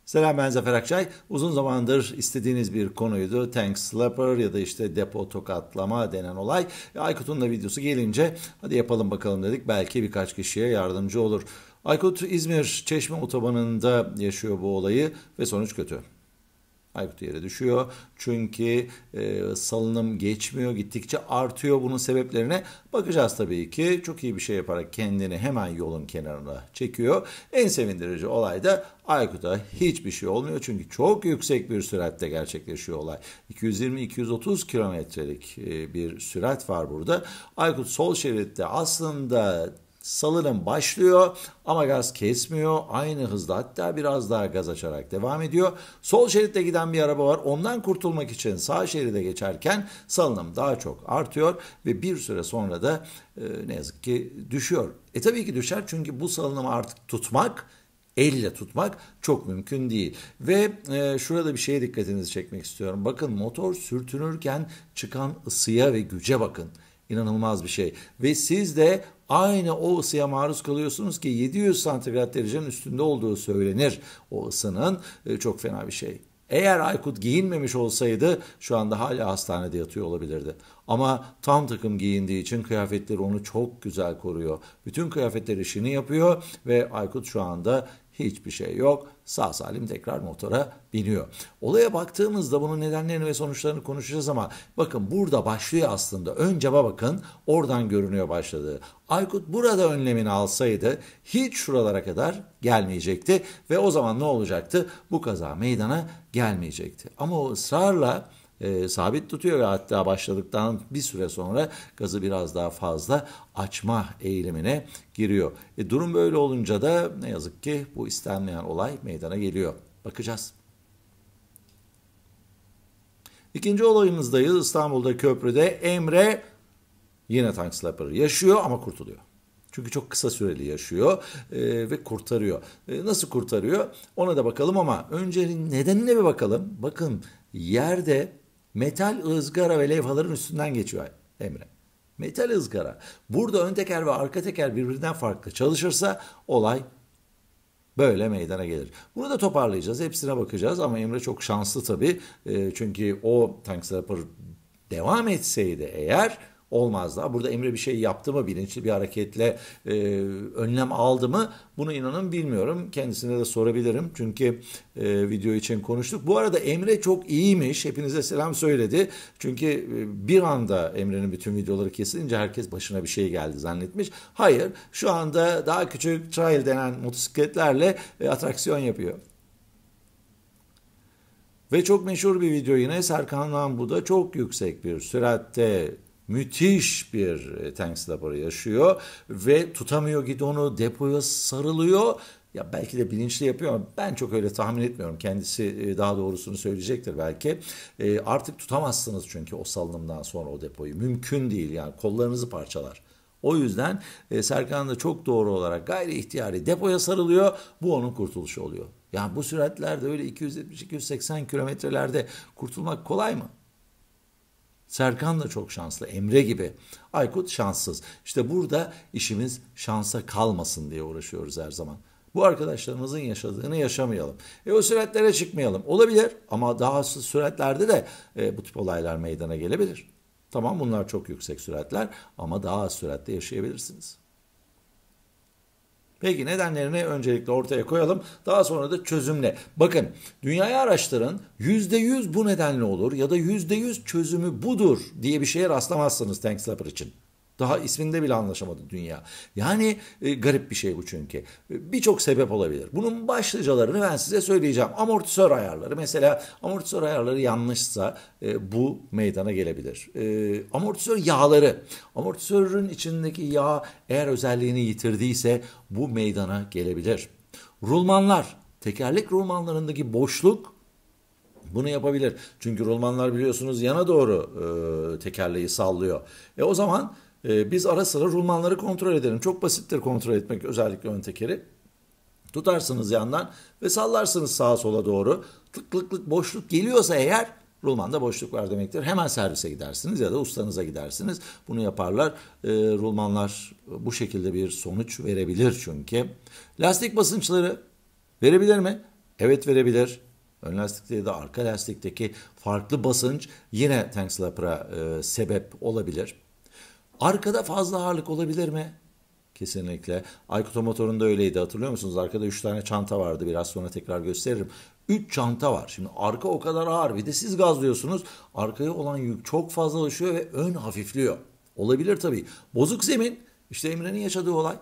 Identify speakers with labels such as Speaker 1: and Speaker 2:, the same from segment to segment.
Speaker 1: Selam, ben Zafer Akçay. Uzun zamandır istediğiniz bir konuydu. Tank Slapper ya da işte depo tokatlama denen olay. Aykut'un da videosu gelince hadi yapalım bakalım dedik. Belki birkaç kişiye yardımcı olur. Aykut İzmir Çeşme otobanında yaşıyor bu olayı ve sonuç kötü. Aykut yere düşüyor çünkü salınım geçmiyor, gittikçe artıyor. Bunun sebeplerine bakacağız tabii ki. Çok iyi bir şey yaparak kendini hemen yolun kenarına çekiyor. En sevindirici olay da Aykut'a hiçbir şey olmuyor çünkü çok yüksek bir süratte gerçekleşiyor olay. 220-230 kilometrelik bir sürat var burada. Aykut sol şeritte aslında salınım başlıyor ama gaz kesmiyor. Aynı hızda, hatta biraz daha gaz açarak devam ediyor. Sol şeritte giden bir araba var. Ondan kurtulmak için sağ şeride geçerken salınım daha çok artıyor ve bir süre sonra da ne yazık ki düşüyor. Tabii ki düşer çünkü bu salınımı artık tutmak, elle tutmak çok mümkün değil. Ve şurada bir şeye dikkatinizi çekmek istiyorum. Bakın, motor sürtünürken çıkan ısıya ve güce bakın. İnanılmaz bir şey. Ve siz de aynı o ısıya maruz kalıyorsunuz ki 700 santigrat derecenin üstünde olduğu söylenir. O ısının çok fena bir şey. Eğer Aykut giyinmemiş olsaydı şu anda hala hastanede yatıyor olabilirdi. Ama tam takım giyindiği için kıyafetleri onu çok güzel koruyor. Bütün kıyafetler işini yapıyor ve Aykut şu anda hiçbir şey yok. Sağ salim tekrar motora biniyor. Olaya baktığımızda bunun nedenlerini ve sonuçlarını konuşacağız ama bakın burada başlıyor aslında. Ön cama bakın, oradan görünüyor başladığı. Aykut burada önlemini alsaydı hiç şuralara kadar gelmeyecekti ve o zaman ne olacaktı? Bu kaza meydana gelmeyecekti. Ama o ısrarla sabit tutuyor ve hatta başladıktan bir süre sonra gazı biraz daha fazla açma eğilimine giriyor. Durum böyle olunca da ne yazık ki bu istenmeyen olay meydana geliyor. Bakacağız. İkinci olayımızdayız. İstanbul'da köprüde Emre yine tank slapper yaşıyor ama kurtuluyor. Çünkü çok kısa süreli yaşıyor ve kurtarıyor. Nasıl kurtarıyor? Ona da bakalım ama önce nedenine bir bakalım. Bakın, yerde metal ızgara ve levhaların üstünden geçiyor Emre. Metal ızgara. Burada ön teker ve arka teker birbirinden farklı çalışırsa olay böyle meydana gelir. Bunu da toparlayacağız. Hepsine bakacağız ama Emre çok şanslı tabii. Çünkü o tank slapper devam etseydi eğer olmazdı. Burada Emre bir şey yaptı mı, bilinçli bir hareketle önlem aldı mı, bunu inanın bilmiyorum. Kendisine de sorabilirim çünkü video için konuştuk. Bu arada Emre çok iyiymiş, hepinize selam söyledi. Çünkü bir anda Emre'nin bütün videoları kesilince herkes başına bir şey geldi zannetmiş. Hayır, şu anda daha küçük trail denen motosikletlerle atraksiyon yapıyor. Ve çok meşhur bir video yine, Serkan Lambu'da çok yüksek bir süratte müthiş bir tank slapper'ı yaşıyor ve tutamıyor gidonu, depoya sarılıyor. Ya belki de bilinçli yapıyor ama ben çok öyle tahmin etmiyorum. Kendisi daha doğrusunu söyleyecektir belki. Artık tutamazsınız çünkü o salınımdan sonra o depoyu. Mümkün değil, yani kollarınızı parçalar. O yüzden Serkan da çok doğru olarak gayri ihtiyari depoya sarılıyor. Bu onun kurtuluşu oluyor. Yani bu süratlerde öyle 270-280 kilometrelerde kurtulmak kolay mı? Serkan da çok şanslı, Emre gibi. Aykut şanssız. İşte burada işimiz şansa kalmasın diye uğraşıyoruz her zaman. Bu arkadaşlarımızın yaşadığını yaşamayalım. O süratlere çıkmayalım. Olabilir ama daha az süratlerde de bu tip olaylar meydana gelebilir. Tamam, bunlar çok yüksek süratler ama daha az süratte yaşayabilirsiniz. Peki nedenlerini öncelikle ortaya koyalım. Daha sonra da çözümle. Bakın, dünyayı araştırın. %100 bu nedenle olur ya da %100 çözümü budur diye bir şeye rastlamazsınız tank slapper için. Daha isminde bile anlaşamadı dünya. Yani garip bir şey bu çünkü. Birçok sebep olabilir. Bunun başlıcalarını ben size söyleyeceğim. Amortisör ayarları. Mesela amortisör ayarları yanlışsa bu meydana gelebilir. Amortisör yağları. Amortisörün içindeki yağ eğer özelliğini yitirdiyse bu meydana gelebilir. Rulmanlar. Tekerlek rulmanlarındaki boşluk bunu yapabilir. Çünkü rulmanlar biliyorsunuz yana doğru tekerleği sallıyor. O zaman biz ara sıra rulmanları kontrol edelim. Çok basittir kontrol etmek, özellikle ön tekeri. Tutarsınız yandan ve sallarsınız sağa sola doğru. Tık boşluk geliyorsa eğer rulmanda boşluk var demektir. Hemen servise gidersiniz ya da ustanıza gidersiniz. Bunu yaparlar. Rulmanlar bu şekilde bir sonuç verebilir çünkü. Lastik basınçları verebilir mi? Evet verebilir. Ön lastikte ya da arka lastikteki farklı basınç yine tank slapper'a sebep olabilir. Arkada fazla ağırlık olabilir mi? Kesinlikle. Aykut motorunda öyleydi, hatırlıyor musunuz? Arkada 3 tane çanta vardı. Biraz sonra tekrar gösteririm. 3 çanta var. Şimdi arka o kadar ağır. Bir de siz gazlıyorsunuz. Arkaya olan yük çok fazlalaşıyor ve ön hafifliyor. Olabilir tabii. Bozuk zemin. İşte Emre'nin yaşadığı olay.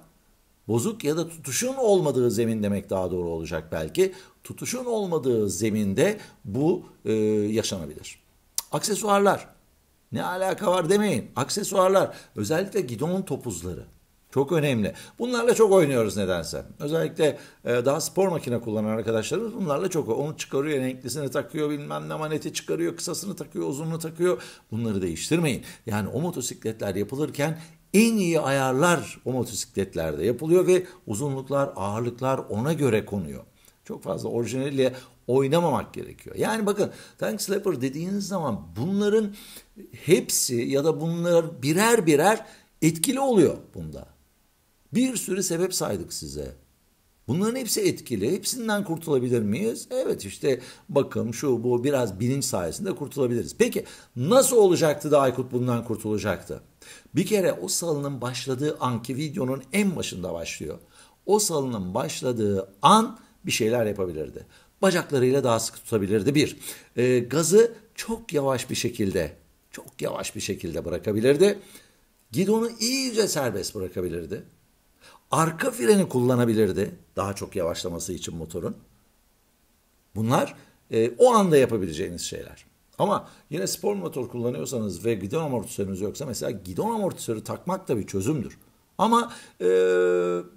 Speaker 1: Bozuk ya da tutuşun olmadığı zemin demek daha doğru olacak belki. Tutuşun olmadığı zeminde bu yaşanabilir. Aksesuarlar. Ne alaka var demeyin. Aksesuarlar, özellikle gidon topuzları çok önemli. Bunlarla çok oynuyoruz nedense. Özellikle daha spor makine kullanan arkadaşlarımız bunlarla çok. Onu çıkarıyor, renklisini takıyor, bilmem ne maneti çıkarıyor, kısasını takıyor, uzunluğunu takıyor. Bunları değiştirmeyin. Yani o motosikletler yapılırken en iyi ayarlar o motosikletlerde yapılıyor ve uzunluklar, ağırlıklar ona göre konuyor. Çok fazla orijinaliyle oynamamak gerekiyor. Yani bakın, tank slapper dediğiniz zaman bunların hepsi ya da bunlar birer birer etkili oluyor bunda. Bir sürü sebep saydık size. Bunların hepsi etkili. Hepsinden kurtulabilir miyiz? Evet, işte bakım şu bu biraz bilinç sayesinde kurtulabiliriz. Peki nasıl olacaktı da Aykut bundan kurtulacaktı? Bir kere o salının başladığı anki videonun en başında başlıyor. O salının başladığı an bir şeyler yapabilirdi. Bacaklarıyla daha sıkı tutabilirdi. Bir, gazı çok yavaş bir şekilde bırakabilirdi. Gidonu iyice serbest bırakabilirdi. Arka freni kullanabilirdi daha çok yavaşlaması için motorun. Bunlar o anda yapabileceğiniz şeyler. Ama yine spor motor kullanıyorsanız ve gidon amortisörünüz yoksa mesela gidon amortisörü takmak da bir çözümdür. Ama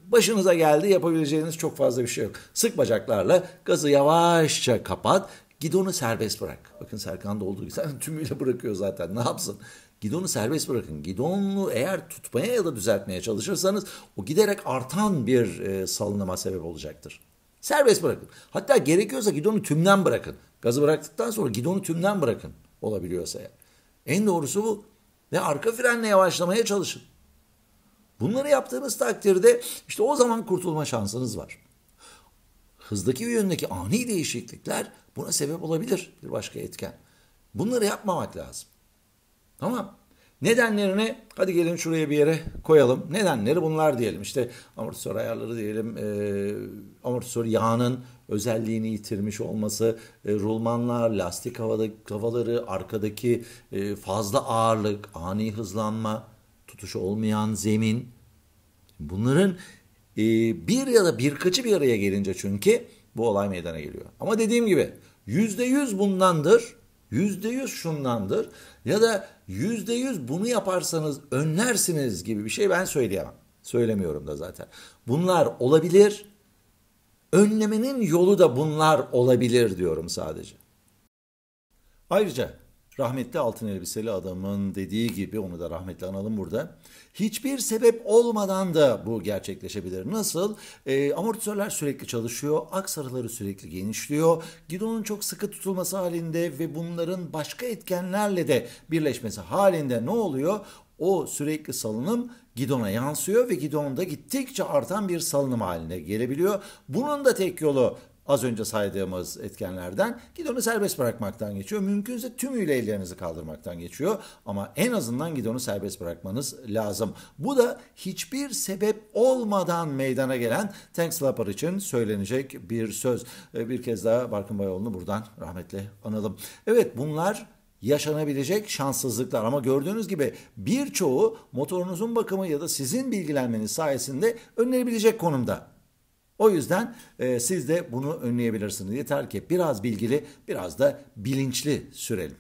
Speaker 1: başınıza geldi, yapabileceğiniz çok fazla bir şey yok. Sık bacaklarla gazı yavaşça kapat, gidonu serbest bırak. Bakın Serkan'da olduğu gibi tümüyle bırakıyor zaten, ne yapsın? Gidonu serbest bırakın. Gidonu eğer tutmaya ya da düzeltmeye çalışırsanız o giderek artan bir salınıma sebep olacaktır. Serbest bırakın. Hatta gerekiyorsa gidonu tümden bırakın. Gazı bıraktıktan sonra gidonu tümden bırakın, olabiliyorsa eğer. En doğrusu bu. Ve arka frenle yavaşlamaya çalışın. Bunları yaptığınız takdirde işte o zaman kurtulma şansınız var. Hızdaki ve yöndeki ani değişiklikler buna sebep olabilir, bir başka etken. Bunları yapmamak lazım. Tamam. Nedenlerini hadi gelin şuraya bir yere koyalım. Nedenleri bunlar diyelim. İşte amortisör ayarları diyelim. Amortisör yağının özelliğini yitirmiş olması, rulmanlar, lastik havaları, arkadaki fazla ağırlık, ani hızlanma, tutuş olmayan zemin. Bunların bir ya da birkaçı bir araya gelince çünkü bu olay meydana geliyor. Ama dediğim gibi %100 bundandır. %100 şundandır ya da %100 bunu yaparsanız önlersiniz gibi bir şey ben söyleyemem. Söylemiyorum da zaten. Bunlar olabilir. Önlemenin yolu da bunlar olabilir diyorum sadece. Ayrıca rahmetli altın elbiseli adamın dediği gibi, onu da rahmetli analım burada. Hiçbir sebep olmadan da bu gerçekleşebilir. Nasıl? Amortisörler sürekli çalışıyor, aksarıları sürekli genişliyor. Gidonun çok sıkı tutulması halinde ve bunların başka etkenlerle de birleşmesi halinde ne oluyor? O sürekli salınım gidona yansıyor ve gidonda gittikçe artan bir salınım haline gelebiliyor. Bunun da tek yolu az önce saydığımız etkenlerden gidonu serbest bırakmaktan geçiyor. Mümkünse tümüyle ellerinizi kaldırmaktan geçiyor. Ama en azından gidonu serbest bırakmanız lazım. Bu da hiçbir sebep olmadan meydana gelen tank slapper için söylenecek bir söz. Bir kez daha Barkın Bayoğlu'nu buradan rahmetle analım. Evet, bunlar yaşanabilecek şanssızlıklar ama gördüğünüz gibi birçoğu motorunuzun bakımı ya da sizin bilgilenmeniz sayesinde önlenebilecek konumda. O yüzden siz de bunu önleyebilirsiniz. Yeter ki biraz bilgili, biraz da bilinçli sürelim.